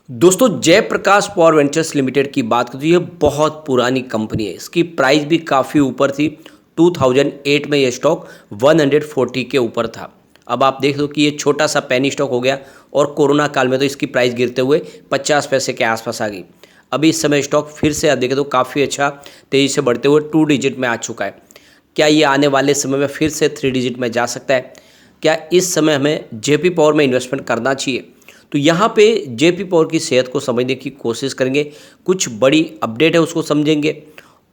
दोस्तों Jayaprakash power ventures limited की बात करें तो ये बहुत पुरानी कंपनी है। इसकी प्राइस भी काफ़ी ऊपर थी। 2008 में ये स्टॉक 140 के ऊपर था। अब आप देख लो कि ये छोटा सा पेनी स्टॉक हो गया और कोरोना काल में तो इसकी प्राइस गिरते हुए 50 पैसे के आसपास आ गई। अभी इस समय स्टॉक फिर से आप देखें तो काफ़ी अच्छा तेज़ी से बढ़ते हुए 2 डिजिट में आ चुका है। क्या ये आने वाले समय में फिर से 3 डिजिट में जा सकता है? क्या इस समय हमें जेपी पावर में इन्वेस्टमेंट करना चाहिए? तो यहाँ पे जेपी पावर की सेहत को समझने की कोशिश करेंगे, कुछ बड़ी अपडेट है उसको समझेंगे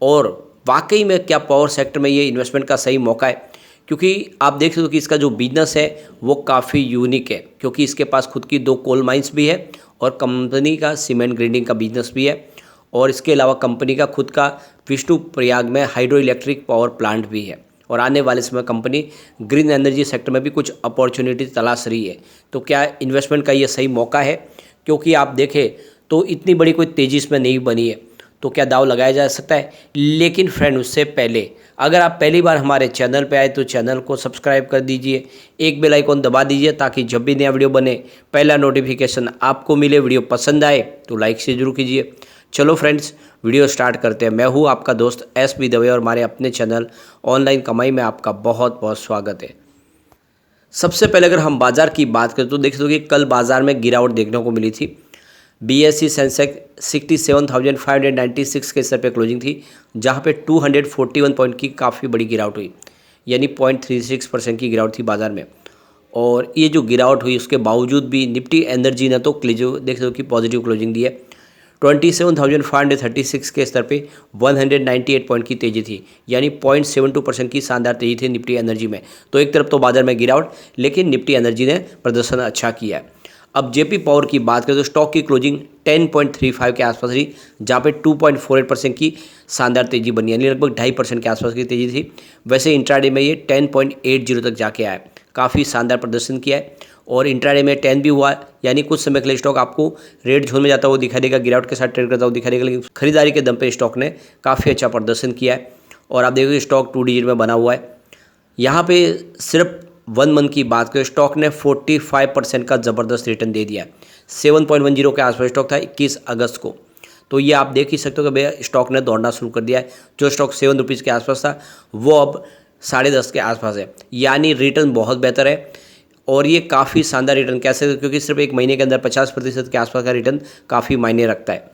और वाकई में क्या पावर सेक्टर में ये इन्वेस्टमेंट का सही मौका है। क्योंकि आप देख सकते हो कि इसका जो बिजनेस है वो काफ़ी यूनिक है, क्योंकि इसके पास खुद की 2 कोल माइंस भी है और कंपनी का सीमेंट ग्रेडिंग का बिजनेस भी है और इसके अलावा कंपनी का खुद का विष्णु प्रयाग में हाइड्रो इलेक्ट्रिक पावर प्लांट भी है और आने वाले समय कंपनी ग्रीन एनर्जी सेक्टर में भी कुछ अपॉर्चुनिटी तलाश रही है। तो क्या इन्वेस्टमेंट का ये सही मौका है? क्योंकि आप देखें तो इतनी बड़ी कोई तेज़ी इसमें नहीं बनी है, तो क्या दाव लगाया जा सकता है? लेकिन फ्रेंड उससे पहले अगर आप पहली बार हमारे चैनल पे आए तो चैनल को सब्सक्राइब कर दीजिए, एक बेल आइकॉन दबा दीजिए ताकि जब भी नया वीडियो बने पहला नोटिफिकेशन आपको मिले। वीडियो पसंद आए तो लाइक से जरूर कीजिए। चलो फ्रेंड्स वीडियो स्टार्ट करते हैं। मैं हूँ आपका दोस्त एस.बी. दवे और हमारे अपने चैनल ऑनलाइन कमाई में आपका बहुत बहुत स्वागत है। सबसे पहले अगर हम बाजार की बात करें तो देख सकते हो कि कल बाजार में गिरावट देखने को मिली थी। बीएसई सेंसेक्स 67,596 के स्तर पे क्लोजिंग थी, जहाँ पे 241 पॉइंट की काफ़ी बड़ी गिरावट हुई, यानी 0.36% की गिरावट थी बाजार में। और ये जो गिरावट हुई उसके बावजूद भी निफ्टी एनर्जी ने तो देख सकते हो कि पॉजिटिव क्लोजिंग दी है। 27,536 के स्तर पे 198 पॉइंट की तेज़ी थी, यानी 0.72% की शानदार तेज़ी थी निफ्टी एनर्जी में। तो एक तरफ तो बाजार में गिरावट, लेकिन निफ्टी एनर्जी ने प्रदर्शन अच्छा किया है। अब जेपी पावर की बात करें तो स्टॉक की क्लोजिंग 10.35 के आसपास रही, जहाँ पे 2.48% की शानदार तेज़ी बनी, यानी लगभग 2.5% के आसपास की तेज़ी थी। वैसे इंट्राडे में ये 10.80 तक जाके आया, काफ़ी शानदार प्रदर्शन किया है और इंट्राडे में 10 भी हुआ, यानी कुछ समय के लिए स्टॉक आपको रेड जोन में जाता हुआ दिखाई देगा, गिरावट के साथ ट्रेड करता हुआ दिखाई देगा, लेकिन खरीदारी के दम पे स्टॉक ने काफ़ी अच्छा प्रदर्शन किया है और आप देखोगे स्टॉक 2 डिजिट में बना हुआ है। यहाँ पे सिर्फ 1 मंथ की बात करें स्टॉक ने 45% का ज़बरदस्त रिटर्न दे दिया है। 7.10 के आसपास स्टॉक था 21 अगस्त को। तो ये आप देख ही सकते हो कि भैया स्टॉक ने दौड़ना शुरू कर दिया है। जो स्टॉक 7 रुपीज़ के आसपास था वो अब 10.5 के आसपास है, यानी रिटर्न बहुत बेहतर है। और ये काफ़ी शानदार रिटर्न कैसे, क्योंकि सिर्फ एक महीने के अंदर 50% के आसपास का रिटर्न काफ़ी मायने रखता है।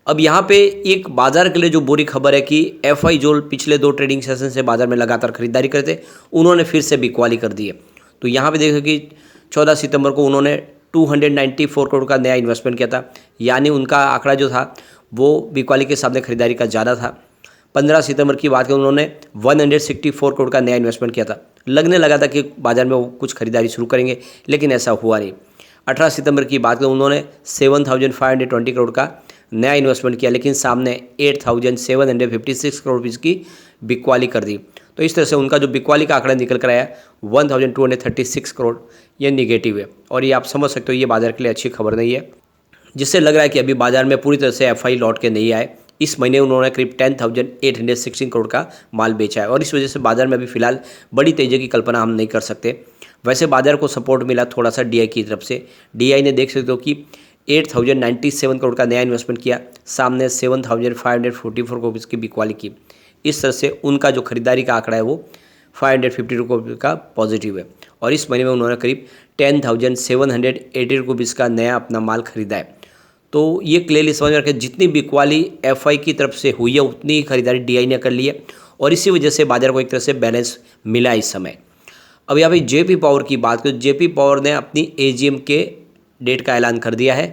अब यहाँ पे एक बाजार के लिए जो बुरी खबर है कि एफआई जो पिछले 2 ट्रेडिंग सेशन से बाजार में लगातार खरीदारी करते, उन्होंने फिर से बिकवाली कर दी है। तो यहाँ पे देखो कि 14 सितंबर को उन्होंने 294 करोड़ का नया इन्वेस्टमेंट किया था, यानी उनका आंकड़ा जो था वो बिकवाली के सामने खरीदारी का ज़्यादा था। 15 सितंबर की बात करें उन्होंने 164 करोड़ का नया इन्वेस्टमेंट किया था। लगने लगा था कि बाजार में वो कुछ खरीदारी शुरू करेंगे, लेकिन ऐसा हुआ नहीं। 18 सितंबर की बात करें उन्होंने 7,520 करोड़ का नया इन्वेस्टमेंट किया, लेकिन सामने 8,756 करोड़ रुपीज़ की बिकवाली कर दी। तो इस तरह से उनका जो बिकवाली का आंकड़ा निकल कर आया 1,236 करोड़, ये निगेटिव है और ये आप समझ सकते हो ये बाजार के लिए अच्छी खबर नहीं है, जिससे लग रहा है कि अभी बाजार में पूरी तरह से एफआई लौट के नहीं आए। इस महीने उन्होंने करीब 10,816 करोड़ का माल बेचा है और इस वजह से बाजार में अभी फिलहाल बड़ी तेजी की कल्पना हम नहीं कर सकते। वैसे बाजार को सपोर्ट मिला थोड़ा सा डीआई की तरफ से। डीआई ने देख सकते हो कि 8,097 करोड़ का नया इन्वेस्टमेंट किया, सामने 7,544 करोड़ रुपीज़ की बिकवाली की। इस तरह से उनका जो खरीदारी का आंकड़ा है वो 550 रुपये का पॉजिटिव है और इस महीने में उन्होंने करीब 10,780 रुपीज़ का नया अपना माल खरीदा है। तो ये क्लियरली समझ में रखें, जितनी बिकवाली एफआई की तरफ से हुई है उतनी ही खरीदारी डीआई ने कर ली है और इसी वजह से बाजार को एक तरह से बैलेंस मिला इस समय। अब यहाँ पे जेपी पावर की बात करें, जेपी पावर ने अपनी एजीएम के डेट का ऐलान कर दिया है।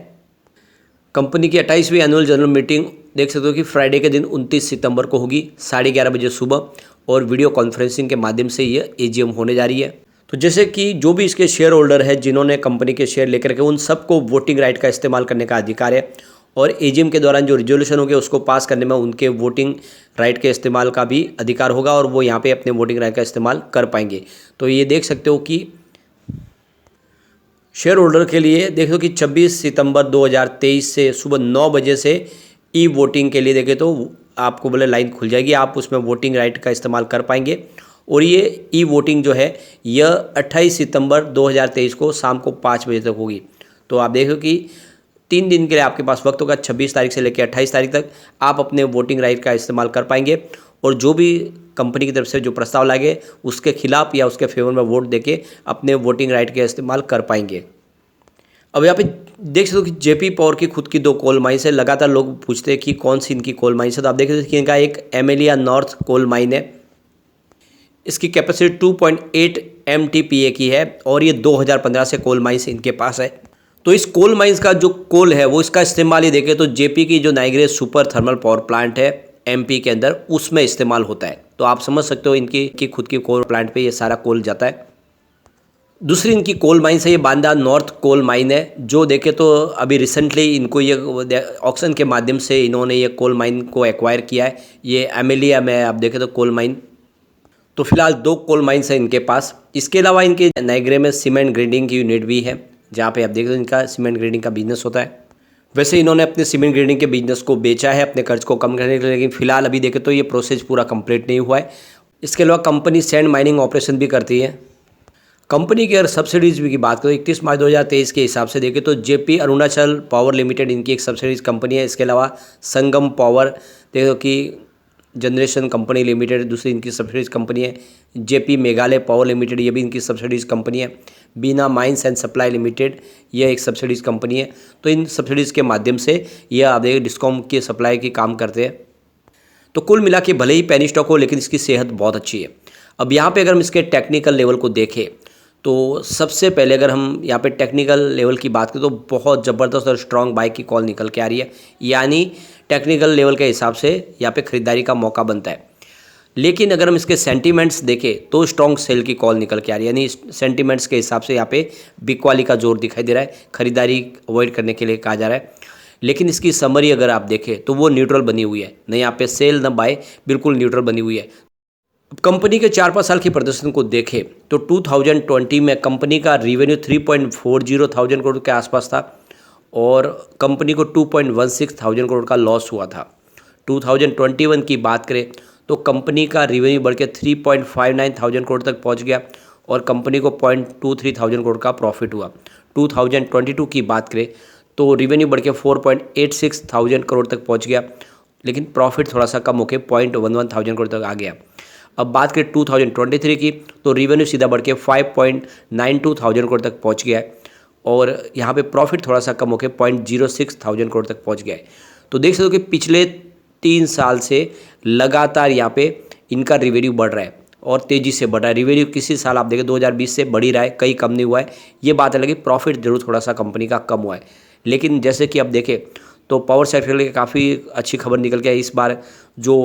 कंपनी की 28वीं एनुअल जनरल मीटिंग देख सकते हो कि फ्राइडे के दिन 29 सितंबर को होगी 11:30 बजे सुबह और वीडियो कॉन्फ्रेंसिंग के माध्यम से ये एजीएम होने जा रही है। तो जैसे कि जो भी इसके शेयर होल्डर है जिन्होंने कंपनी के शेयर लेकर के, उन सबको वोटिंग राइट का इस्तेमाल करने का अधिकार है और एजीएम के दौरान जो रिजोल्यूशन होंगे उसको पास करने में उनके वोटिंग राइट के इस्तेमाल का भी अधिकार होगा और वो यहाँ पे अपने वोटिंग राइट का इस्तेमाल कर पाएंगे। तो ये देख सकते हो कि शेयर होल्डर के लिए देखो कि 26 सितंबर 2023 से सुबह 9 बजे से ई वोटिंग के लिए देखें तो आपको बोले लाइन खुल जाएगी, आप उसमें वोटिंग राइट का इस्तेमाल कर पाएंगे। और ये ई वोटिंग जो है यह 28 सितंबर 2023 को शाम को 5 बजे तक होगी। तो आप देखो कि 3 दिन के लिए आपके पास वक्त होगा, 26 तारीख से लेकर 28 तारीख तक आप अपने वोटिंग राइट का इस्तेमाल कर पाएंगे और जो भी कंपनी की तरफ से जो प्रस्ताव लाए गए उसके खिलाफ या उसके फेवर में वोट देके अपने वोटिंग राइट का इस्तेमाल कर पाएंगे। अब यहाँ पे देख सकते हो कि जेपी पावर की खुद की 2 कोल माइंस है। लगातार लोग पूछते हैं कि कौन सी इनकी कोल माइंस है, तो आप देख सकते हैं कि इनका एक एमेलिया नॉर्थ कोल माइन है। इसकी कैपेसिटी 2.8 MTPA की है और ये 2015 से कोल माइंस इनके पास है। तो इस कोल माइंस का जो कोल है वो इसका इस्तेमाल ही देखें तो जेपी की जो नाइग्रेस सुपर थर्मल पावर प्लांट है MP के अंदर उसमें इस्तेमाल होता है। तो आप समझ सकते हो इनकी खुद की कोल प्लांट पे ये सारा कोल जाता है। दूसरी इनकी कोल माइंस है ये बांदा नॉर्थ कोल माइन है, जो देखे तो अभी रिसेंटली इनको ये ऑक्शन के माध्यम से इन्होंने ये कोल माइन को एक्वायर किया है। ये एमेलिया में आप देखें तो कोल माइन। तो फिलहाल 2 कोल माइंस है इनके पास। इसके अलावा इनके नाइग्रे में सीमेंट ग्रेडिंग की यूनिट भी है, जहाँ पे आप देख रहे हो इनका सीमेंट ग्रेडिंग का बिजनेस होता है। वैसे इन्होंने अपने सीमेंट ग्रेडिंग के बिजनेस को बेचा है अपने कर्ज को कम करने के लिए, लेकिन फिलहाल अभी देखें तो ये प्रोसेस पूरा कंप्लीट नहीं हुआ है। इसके अलावा कंपनी सैंड माइनिंग ऑपरेशन भी करती है। कंपनी की अगर सब्सिडीज़ की बात करें 31 मार्च 2023 के हिसाब से देखें तो जेपी अरुणाचल पावर लिमिटेड इनकी एक सब्सिडीज कंपनी है। इसके अलावा संगम पावर देखो कि जनरेशन कंपनी लिमिटेड दूसरी इनकी सब्सिडीज कंपनी है। जेपी मेघालय पावर लिमिटेड ये भी इनकी सब्सिडीज कंपनी है। बीना माइंस एंड सप्लाई लिमिटेड ये एक सब्सिडीज कंपनी है। तो इन सब्सिडीज़ के माध्यम से ये आप देखिए डिस्कॉम की सप्लाई की काम करते हैं। तो कुल मिला के भले ही पेनी स्टॉक हो लेकिन इसकी सेहत बहुत अच्छी है। अब यहाँ पे अगर हम इसके टेक्निकल लेवल को देखें तो सबसे पहले अगर हम यहाँ पे टेक्निकल लेवल की बात करें तो बहुत ज़बरदस्त और स्ट्रॉन्ग बाई की कॉल निकल के आ रही है, यानी टेक्निकल लेवल के हिसाब से यहाँ पे ख़रीदारी का मौका बनता है। लेकिन अगर हम इसके सेंटीमेंट्स देखें तो स्ट्रॉन्ग सेल की कॉल निकल के आ रही है, यानी सेंटीमेंट्स के हिसाब से यहाँ पे बिकवाली का जोर दिखाई दे रहा है, खरीदारी अवॉइड करने के लिए कहा जा रहा है। लेकिन इसकी समरी अगर आप देखें तो वो न्यूट्रल बनी हुई है, न यहाँ पे सेल न बाय, बिल्कुल न्यूट्रल बनी हुई है। कंपनी के 4-5 साल की प्रदर्शन को देखें तो 2020 में कंपनी का रेवेन्यू 3.40 थाउजेंड करोड़ के आसपास था और कंपनी को 2.16 थाउजेंड करोड़ का लॉस हुआ था। 2021 की बात करें तो कंपनी का रेवेन्यू बढ़ के 3.59 थाउजेंड करोड़ तक पहुंच गया और कंपनी को 0.23 थाउजेंड करोड़ का प्रॉफिट हुआ। 2022 की बात करें तो रेवेन्यू बढ़ के 4.86 थाउजेंड करोड़ तक पहुँच गया, लेकिन प्रॉफिट थोड़ा सा कम होकर 0.11 थाउजेंड करोड़ तक आ गया। अब बात करें 2023 की तो रेवेन्यू सीधा बढ़ के 5.92 थाउजेंड करोड़ तक पहुंच गया है और यहाँ पे प्रॉफिट थोड़ा सा कम होकर 0.06 थाउजेंड करोड़ तक पहुंच गया है। तो देख सकते हो कि पिछले 3 साल से लगातार यहाँ पे इनका रेवेन्यू बढ़ रहा है और तेज़ी से बढ़ रहा है। रेवेन्यू किसी साल आप देखें 2020 से बढ़ ही रहा है, कहीं कम नहीं हुआ है। ये बात है, लेकिन प्रॉफिट जरूर थोड़ा सा कंपनी का कम हुआ है। लेकिन जैसे कि आप देखें तो पावर सेक्टर के लिए काफ़ी अच्छी खबर निकल के आई। इस बार जो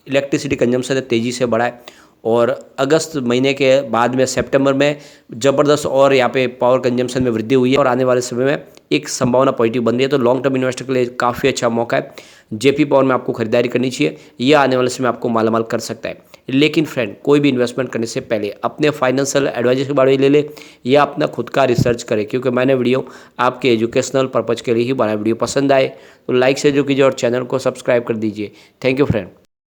इलेक्ट्रिसिटी कंजम्पशन है तेज़ी से बढ़ा है और अगस्त महीने के बाद में सितंबर में ज़बरदस्त और यहाँ पे पावर कंजम्पशन में वृद्धि हुई है और आने वाले समय में एक संभावना पॉजिटिव बन रही है। तो लॉन्ग टर्म इन्वेस्टर के लिए काफ़ी अच्छा मौका है। जेपी पावर में आपको खरीदारी करनी चाहिए, यह आने वाले समय आपको मालामाल कर सकता है। लेकिन फ्रेंड, कोई भी इन्वेस्टमेंट करने से पहले अपने फाइनेंशियल एडवाइजर के बारे में ले ले या अपना खुद का रिसर्च करें, क्योंकि मैंने वीडियो आपके एजुकेशनल पर्पज़ के लिए ही बनाया। वीडियो पसंद आए तो लाइक शेयर जो कीजिए और चैनल को सब्सक्राइब कर दीजिए। Thank you friend.